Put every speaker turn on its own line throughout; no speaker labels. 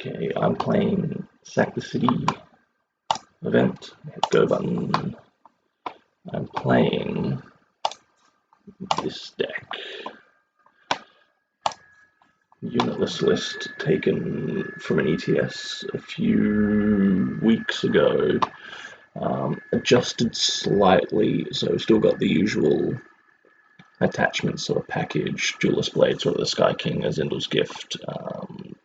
Okay, I'm playing Sack the City event. Hit go button. I'm playing this deck. Unitless list taken from an ETS a few weeks ago. Adjusted slightly, so still got the usual attachments sort of package, Duelist Blade, sort of the Sky King as Zindal's Gift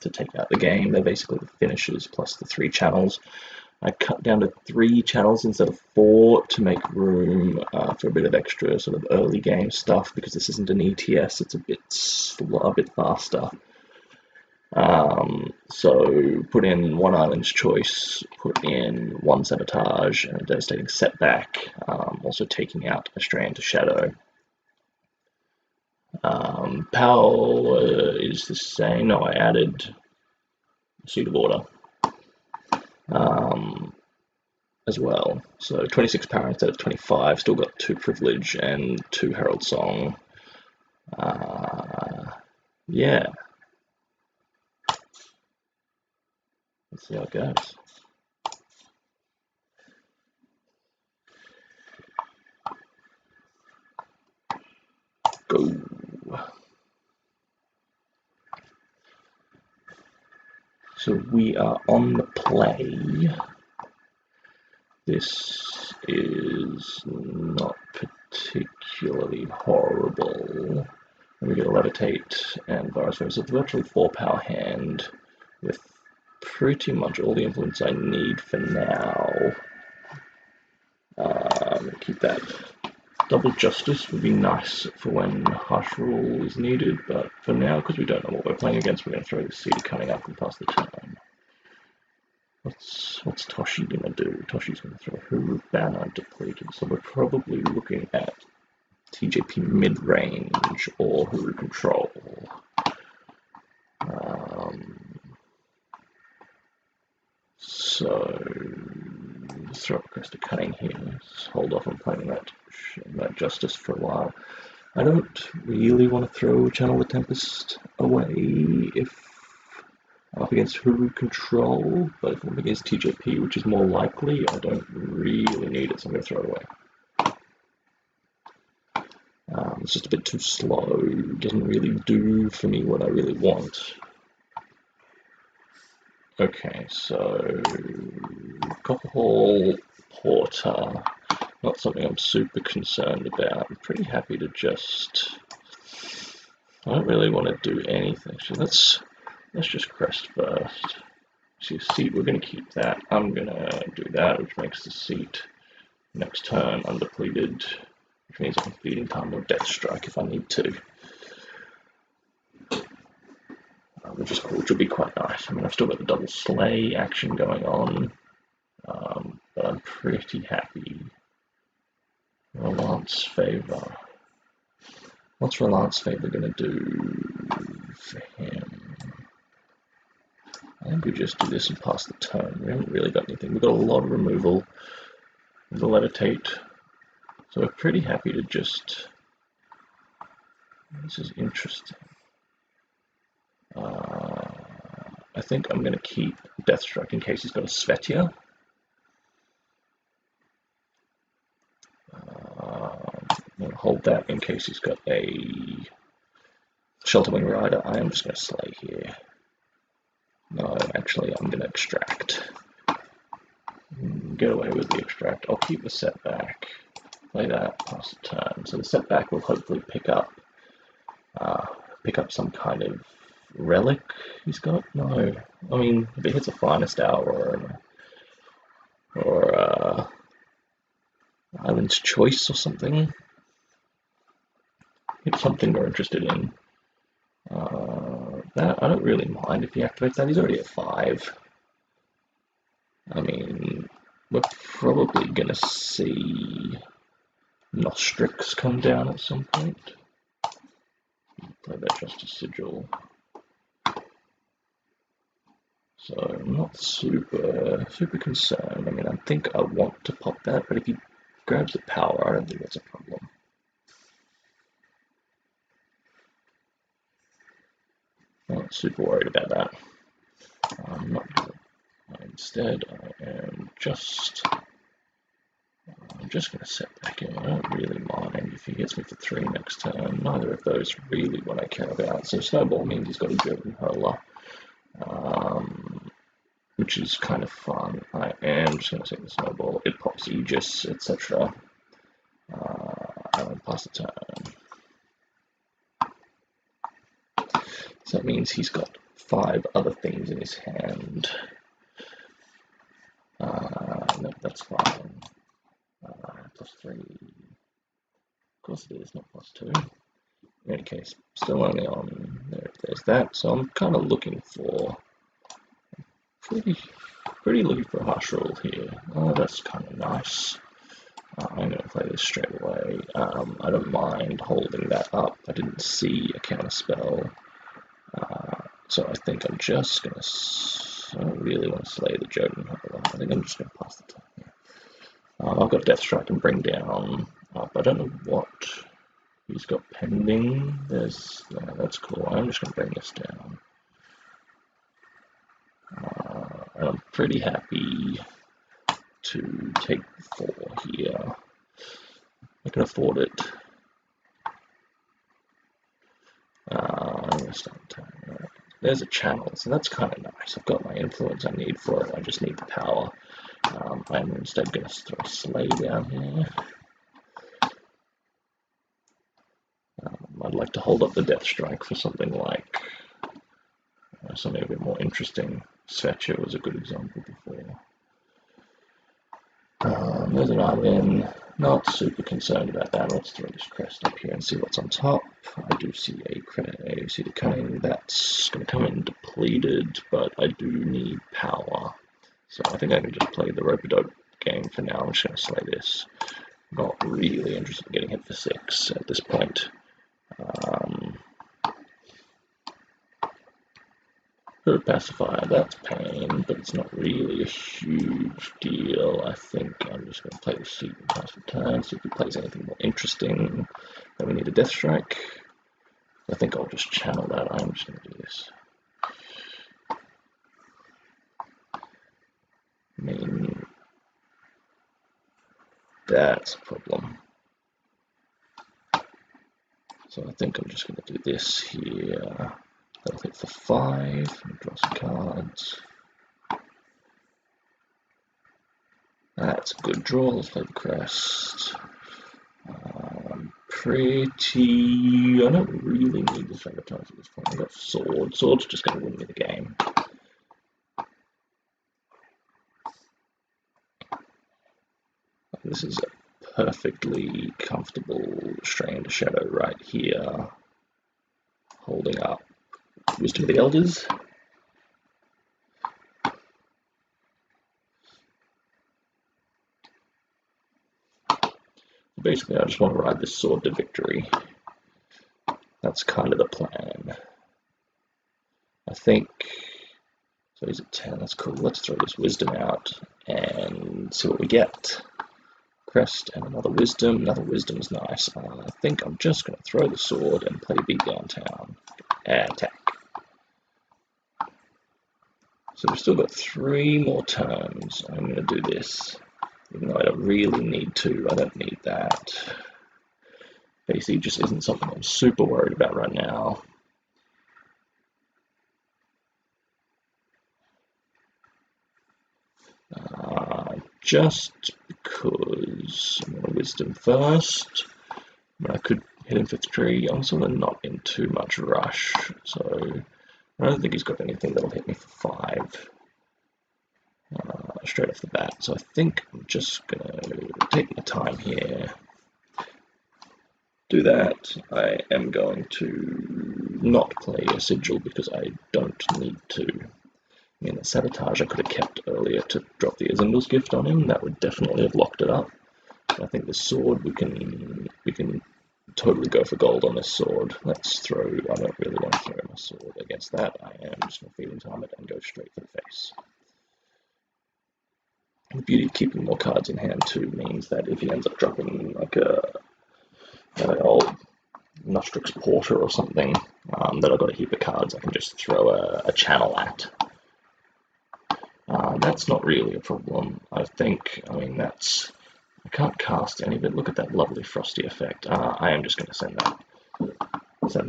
to take out the game. They're basically the finishes plus the 3 channels. I cut down to 3 channels instead of 4 to make room for a bit of extra sort of early game stuff, because this isn't an ETS, it's a bit faster. So put in 1 Island's Choice, put in 1 Sabotage and a Devastating Setback, also taking out a Strand to Shadow. Power is the same. No, I added Seed of Order as well. So 26 power instead of 25. Still got 2 Privilege and 2 Herald Song. Yeah. Let's see how it goes. Go. So we are on the play. This is not particularly horrible. We get a Levitate and Virus Ring. So it's virtually 4 power hand with pretty much all the influence I need for now. I'm going to keep that. Double Justice would be nice for when Harsh Rule is needed, but for now, because we don't know what we're playing against, we're going to throw the Seed Cunning up and pass the turn. What's Toshi going to do? Toshi's going to throw Hooru Banner depleted, so we're probably looking at TJP mid-range or Hooru Control. So throw up Crest of Cunning here. Let's hold off on playing that Justice for a while. I don't really want to throw Channel the Tempest away if I'm up against Hooru Control, but if I'm up against TJP, which is more likely, I don't really need it, so I'm going to throw it away. It's just a bit too slow, doesn't really do for me what I really want. Okay, so Copperhall Porter, not something I'm super concerned about. I'm pretty happy to just, I don't really want to do anything. So let's just crest first. See, seat, we're going to keep that. I'm going to do that, which makes the seat next turn undepleted, which means I can Feeding Time or Death Strike if I need to. Which is cool, which will be quite nice. I mean, I've still got the double slay action going on, but I'm pretty happy. Relance Favor. What's Relance Favor going to do for him? I think we just do this and pass the turn. We haven't really got anything. We've got a lot of removal with the Levitate, so we're pretty happy to just... This is interesting. I think I'm going to keep Deathstrike in case he's got a Svetia. I'll hold that in case he's got a Shelterwing Rider. I am just going to slay here. No, actually, I'm going to extract. Get away with the extract. I'll keep the setback. Play that, pass the turn. So the setback will hopefully pick up some kind of relic he's got. No, I mean, if it hits a Finest Hour or Island's Choice or something, it's something we're interested in. That I don't really mind if he activates that. He's already at 5. I mean, we're probably gonna see Nostrix come down at some point. Play that Justice Sigil. So I'm not super concerned. I mean, I think I want to pop that, but if he grabs the power, I don't think that's a problem. Not super worried about that. I'm instead I'm just going to set back in. I don't really mind if he hits me for 3 next turn. Neither of those really what I care about. So Snowball means he's got a German Hurler, which is kind of fun. I am just going to take the Snowball. It pops Aegis, etc. And pass the turn. So that means he's got 5 other things in his hand. No, that's fine. +3. Of course it is, not +2. In any case, still only on there. There's that. So I'm kind of looking for pretty looking for a harsh rule here. Oh, that's kind of nice. I'm going to play this straight away. I don't mind holding that up. I didn't see a counter spell, so I think I'm just going to. I don't really want to slay the Jotun Hurler. I think I'm just going to pass the turn here. I've got Death Strike and bring down up. I don't know what he's got pending. That's cool. I'm just going to bring this down. And I'm pretty happy to take 4 here. I can afford it. I'm going to start time. There's a channel, so that's kind of nice. I've got my influence I need for it. I just need the power. I'm instead going to throw Slay down here. I'd like to hold up the Death Strike for something like something a bit more interesting. Svecha was a good example before. There's an Arden. Not super concerned about that. Let's throw this crest up here and see what's on top. I do see see the cunning. That's going to come in depleted, but I do need power. So I think I can just play the Rope-a-Dope game for now. I'm just going to slay this. Not really interested in getting hit for 6 at this point. Hooru Pacifier, that's pain, but it's not really a huge deal. I think I'm just going to play the sheet and pass the turn, see if he plays anything more interesting. Then we need a Death Strike. I think I'll just channel that. I'm just going to do this. I mean, that's a problem. So I think I'm just going to do this here. That'll hit for 5, and draw some cards. That's a good draw. Let's play the crest. I don't really need the sabotage at this point. I've got sword. Sword's just going to win me the game. This is a perfectly comfortable Strand Shadow right here, holding up Wisdom of the Elders. Basically, I just want to ride this sword to victory. That's kind of the plan. I think, so he's at 10, that's cool. Let's throw this Wisdom out and see what we get. Crest and another Wisdom. Another Wisdom is nice. I think I'm just going to throw the sword and play Beat Downtown. Attack. So we've still got 3 more turns. I'm going to do this, even though I don't really need to. I don't need that. Basically, just isn't something I'm super worried about right now. Just because I'm going to Wisdom first. I mean, I could hit him for 3. I'm sort of not in too much rush, so I don't think he's got anything that'll hit me for 5 straight off the bat. So I think I'm just going to take my time here. Do that. I am going to not play a Sigil because I don't need to. I mean, the Sabotage I could have kept earlier to drop the Azimbal's Gift on him. That would definitely have locked it up. But I think the sword, we can totally go for gold on this sword. Let's throw, I don't really want to throw my sword against that. I am just going to Feeding Time it and go straight for the face. The beauty of keeping more cards in hand too means that if he ends up dropping like an old Nostrix Porter or something that I've got a heap of cards I can just throw a channel at. That's not really a problem, I think. I mean, that's... I can't cast any of it. Look at that lovely frosty effect. I am just going to send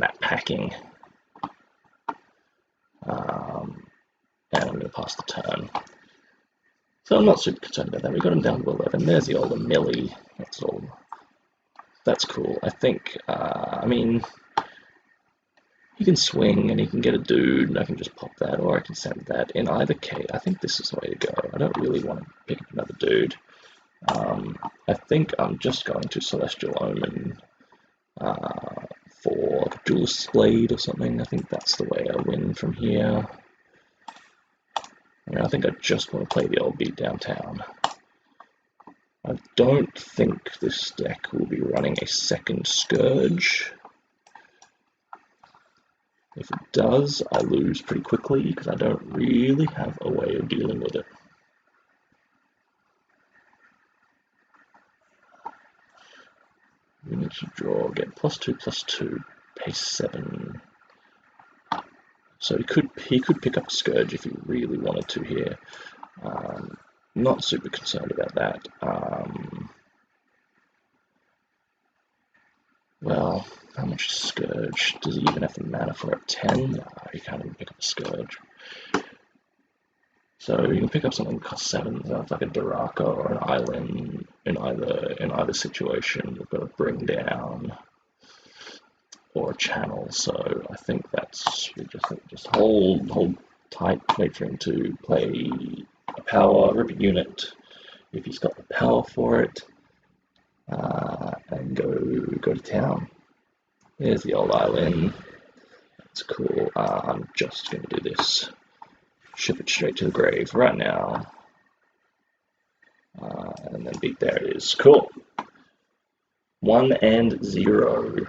that packing. And I'm going to pass the turn. So I'm not super concerned about that. We got him down to 11. There's the older Millie. That's all. That's cool. I think, I mean, he can swing and he can get a dude, and I can just pop that, or I can send that. In either case, I think this is the way to go. I don't really want to pick up another dude. I think I'm just going to Celestial Omen for like a Duelist's Blade or something. I think that's the way I win from here. I think I just want to play the old beat downtown. I don't think this deck will be running a second Scourge. If it does, I lose pretty quickly because I don't really have a way of dealing with it. We need to draw, get +2/+2, pay 7. So he could pick up a Scourge if he really wanted to here. Not super concerned about that. Well, how much Scourge? Does he even have the mana for it? 10? No, he can't even pick up a Scourge. So you can pick up something that costs 7, so it's like a Daraka or an Island in either situation. We've got to bring down or a channel. So I think that's we just hold tight, wait for him to play a power, rip a unit if he's got the power for it, and go to town. There's the old island. That's cool. I'm just going to do this. Ship it straight to the grave right now. And then beat, there it is. Cool. 1 and 0.